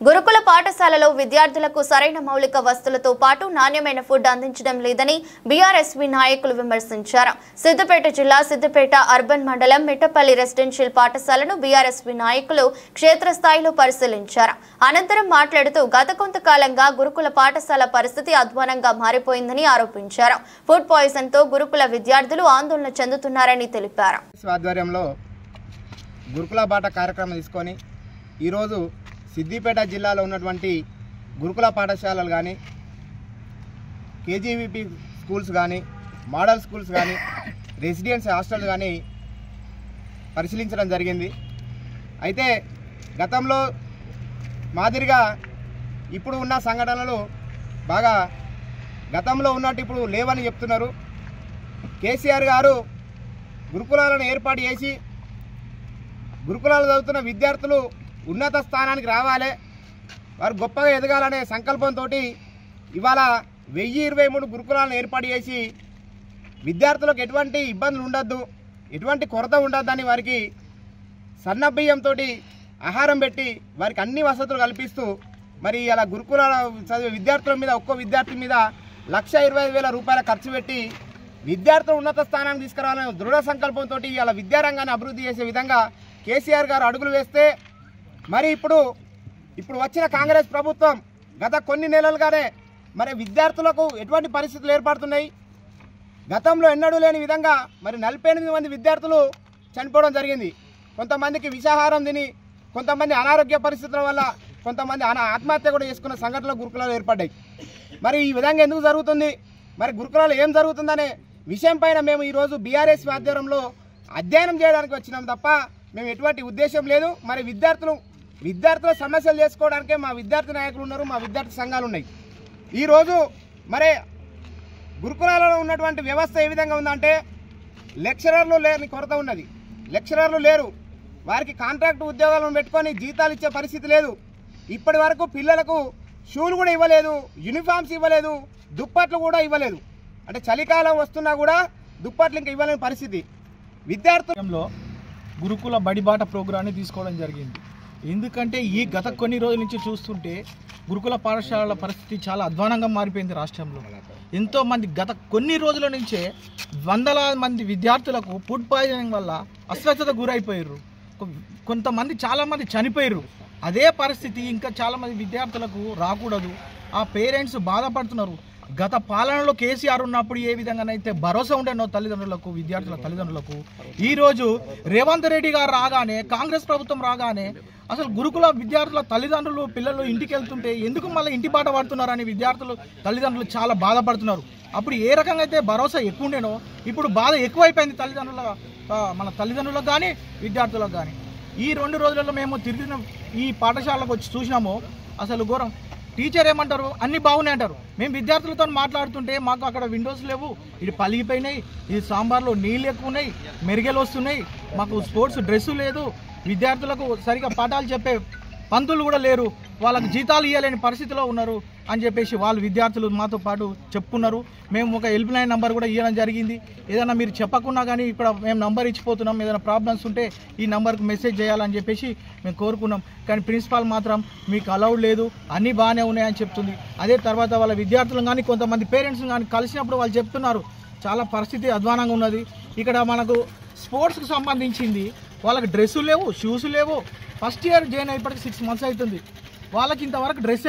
గురుకుల పాఠశాలలో విద్యార్థులకు సరైన మౌలిక వసతులతో పాటు నాణ్యమైన ఫుడ్ అందించడం లేదని బీఆర్ఎస్వి నాయకులు విమర్శించారు. సిద్దిపేట జిల్లా సిద్దిపేట అర్బన్ మండలం మిట్టపల్లి రెసిడెన్షియల్ పాఠశాలను బీఆర్ఎస్వి నాయకులు క్షేత్రస్థాయిలో పరిశీలించారు. అనంతరం మాట్లాడుతూ గత కొంతకాలంగా గురుకుల పాఠశాల పరిస్థితి అధ్వానంగా మారిపోయిందని ఆరోపించారు. ఫుడ్ పాయిజన్ తో గురుకుల విద్యార్థులు ఆందోళన చెందుతున్నారని తెలిపారు. గురుకుల బాట కార్యక్రమం తీసుకొని ఈరోజు సిద్దిపేట జిల్లాలో ఉన్నటువంటి గురుకుల పాఠశాలలు కానీ కేజీవీపీ స్కూల్స్ కానీ మోడల్ స్కూల్స్ కానీ రెసిడెన్స్ హాస్టల్ కానీ పరిశీలించడం జరిగింది. అయితే గతంలో మాదిరిగా ఇప్పుడు ఉన్న సంఘటనలు బాగా గతంలో ఉన్నట్టు ఇప్పుడు లేవని చెప్తున్నారు. కేసీఆర్ గారు గురుకులాలను ఏర్పాటు చేసి గురుకులాలు చదువుతున్న విద్యార్థులు ఉన్నత స్థానానికి రావాలి, వారు గొప్పగా ఎదగాలనే సంకల్పంతో ఇవాళ 1023 గురుకులాలను ఏర్పాటు చేసి విద్యార్థులకు ఎటువంటి ఇబ్బందులు ఉండొద్దు, ఎటువంటి కొరత ఉండొద్దని వారికి సన్నబియ్యంతో ఆహారం పెట్టి వారికి అన్ని వసతులు కల్పిస్తూ మరి ఇలా గురుకులాల చదివే విద్యార్థుల మీద ఒక్కో విద్యార్థి మీద 1,25,000 రూపాయల ఖర్చు పెట్టి విద్యార్థులు ఉన్నత స్థానానికి తీసుకురావాలనే దృఢ సంకల్పంతో ఇలా విద్యారంగాన్ని అభివృద్ధి చేసే విధంగా కేసీఆర్ గారు అడుగులు వేస్తే మరి ఇప్పుడు వచ్చిన కాంగ్రెస్ ప్రభుత్వం గత కొన్ని నెలలుగానే మరి విద్యార్థులకు ఎటువంటి పరిస్థితులు ఏర్పడుతున్నాయి. గతంలో ఎన్నడూ లేని విధంగా మరి 48 మంది విద్యార్థులు చనిపోవడం జరిగింది. కొంతమందికి విషాహారం తిని, కొంతమంది అనారోగ్య పరిస్థితుల వల్ల కొంతమంది ఆత్మహత్య కూడా చేసుకున్న సంఘటనలు గురుకులాలు ఏర్పడ్డాయి. మరి ఈ విధంగా ఎందుకు జరుగుతుంది, మరి గురుకులాలు ఏం జరుగుతుందనే విషయం పైన మేము ఈరోజు బీఆర్ఎస్ ఆధ్వర్యంలో అధ్యయనం చేయడానికి వచ్చినాం తప్ప మేము ఎటువంటి ఉద్దేశం లేదు. మరి విద్యార్థుల సమస్యలు చేసుకోవడానికే మా విద్యార్థి నాయకులు ఉన్నారు, మా విద్యార్థి సంఘాలు ఉన్నాయి. ఈరోజు మరి గురుకులాలలో ఉన్నటువంటి వ్యవస్థ ఏ విధంగా ఉందంటే లెక్చరర్లు లేని కొరత ఉన్నది, లెక్చరర్లు లేరు, వారికి కాంట్రాక్ట్ ఉద్యోగాలను పెట్టుకొని జీతాలు ఇచ్చే పరిస్థితి లేదు. ఇప్పటి వరకు పిల్లలకు షూలు కూడా ఇవ్వలేదు, యూనిఫామ్స్ ఇవ్వలేదు, దుప్పట్లు కూడా ఇవ్వలేదు. అంటే చలికాలం వస్తున్నా కూడా దుప్పట్లు ఇంకా ఇవ్వలేని పరిస్థితి. విద్యార్థులలో గురుకుల బడిబాట ప్రోగ్రాన్ని తీసుకోవడం జరిగింది. ఎందుకంటే ఈ గత కొన్ని రోజుల నుంచి చూస్తుంటే గురుకుల పాఠశాలల పరిస్థితి చాలా అధ్వానంగా మారిపోయింది రాష్ట్రంలో. ఎంతోమంది గత కొన్ని రోజుల నుంచే వందలాది మంది విద్యార్థులకు ఫుడ్ పాయిజనింగ్ వల్ల అస్వస్థత గురైపోయారు, కొంతమంది చాలామంది చనిపోయారు. అదే పరిస్థితి ఇంకా చాలామంది విద్యార్థులకు రాకూడదు. ఆ పేరెంట్స్ బాధపడుతున్నారు. గత పాలనలో కేసీఆర్ ఉన్నప్పుడు ఏ విధంగానైతే భరోసా ఉండేనో తల్లిదండ్రులకు, విద్యార్థుల తల్లిదండ్రులకు, ఈరోజు రేవంత్ రెడ్డి గారు రాగానే, కాంగ్రెస్ ప్రభుత్వం రాగానే అసలు గురుకుల విద్యార్థుల తల్లిదండ్రులు పిల్లలు ఇంటికి వెళ్తుంటే ఎందుకు మళ్ళీ ఇంటి బాట పడుతున్నారని విద్యార్థులు తల్లిదండ్రులు చాలా బాధపడుతున్నారు. అప్పుడు ఏ రకంగా అయితే భరోసా ఎక్కువ ఉండేనో ఇప్పుడు బాధ ఎక్కువైపోయింది మన తల్లిదండ్రులకు కానీ విద్యార్థులకు కానీ. ఈ 2 రోజులలో మేము తిరిగిన ఈ పాఠశాలకు వచ్చి చూసినామో అసలు ఘోరం. టీచర్ ఏమంటారు, అన్నీ బాగున్నాయి అంటారు. మేము విద్యార్థులతో మాట్లాడుతుంటే మాకు అక్కడ విండోస్ లేవు, ఇది పలిగిపోయినాయి, ఇది సాంబార్లో నీళ్ళు ఎక్కువ ఉన్నాయి, మెరుగలు వస్తున్నాయి, మాకు స్పోర్ట్స్ డ్రెస్సు లేదు, విద్యార్థులకు సరిగా పాఠాలు చెప్పే పంతులు కూడా లేరు, వాళ్ళకు జీతాలు ఇవ్వలేని పరిస్థితిలో ఉన్నారు అని చెప్పేసి వాళ్ళు విద్యార్థులు మాతో పాటు చెప్పుకున్నారు. మేము ఒక హెల్ప్ లైన్ నెంబర్ కూడా ఇవ్వడం జరిగింది. ఏదైనా మీరు చెప్పకున్నా కానీ ఇక్కడ మేము నంబర్ ఇచ్చిపోతున్నాం, ఏదైనా ప్రాబ్లమ్స్ ఉంటే ఈ నెంబర్కి మెసేజ్ చేయాలని చెప్పేసి మేము కోరుకున్నాం. కానీ ప్రిన్సిపాల్ మాత్రం మీకు అలౌడ్ లేదు, అన్నీ బాగానే ఉన్నాయని చెప్తుంది. అదే తర్వాత వాళ్ళ విద్యార్థులను కానీ కొంతమంది పేరెంట్స్ని కానీ కలిసినప్పుడు వాళ్ళు చెప్తున్నారు చాలా పరిస్థితి అధ్వానంగా ఉన్నది. ఇక్కడ మనకు స్పోర్ట్స్కి సంబంధించింది వాళ్ళకి డ్రెస్సులు లేవు, షూస్ లేవు. ఫస్ట్ ఇయర్ జాయిన్ అయినప్పటికీ 6 months అవుతుంది, వాళ్ళకి ఇంతవరకు డ్రెస్